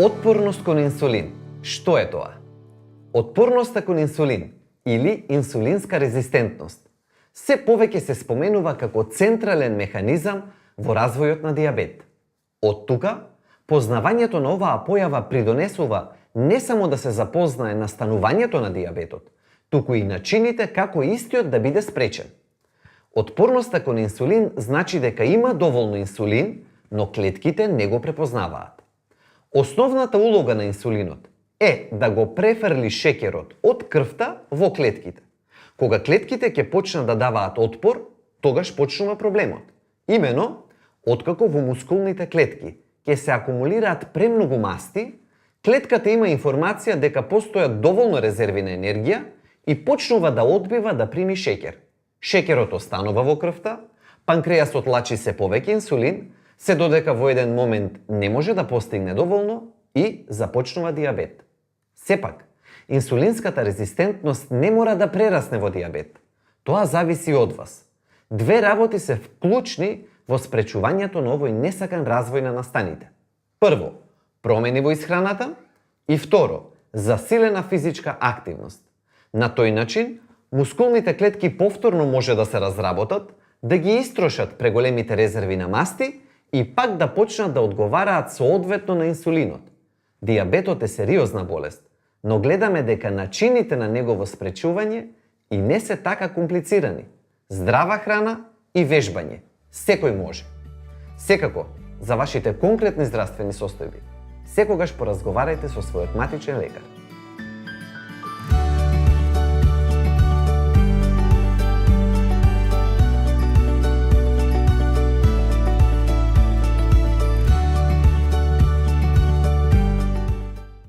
Отпорност кон инсулин. Што е тоа? Отпорноста кон инсулин или инсулинска резистентност се повеќе се споменува како централен механизам во развојот на дијабет. Од тука, познавањето на оваа појава придонесува не само да се запознае настанувањето на дијабетот, туку и начините како истиот да биде спречен. Отпорноста кон инсулин значи дека има доволно инсулин, но клетките не го препознаваат. Основната улога на инсулинот е да го префрли шеќерот од крвта во клетките. Кога клетките ќе почнат да даваат отпор, тогаш почнува проблемот. Имено, откако во мускулните клетки ќе се акумулираат премногу масти, клетката има информација дека постојат доволно резерви на енергија и почнува да одбива да прими шеќер. Шеќерот останува во крвта, панкреасот лачи се повеќе инсулин, се додека во еден момент не може да постигне доволно и започнува дијабет. Сепак, инсулинската резистентност не мора да прерасне во дијабет. Тоа зависи од вас. Две работи се вклучни во спречувањето на овој несакан развој на настаните. Прво, промени во исхраната и второ, засилена физичка активност. На тој начин, мускулните клетки повторно може да се разработат, да ги истрошат преголемите резерви на масти и пак да почнат да одговараат соодветно на инсулинот. Дијабетот е сериозна болест, но гледаме дека начините на негово спречување и не се така комплицирани. Здрава храна и вежбање. Секој може. Секако, за вашите конкретни здравствени состојби, секогаш поразговарајте со својот матичен лекар.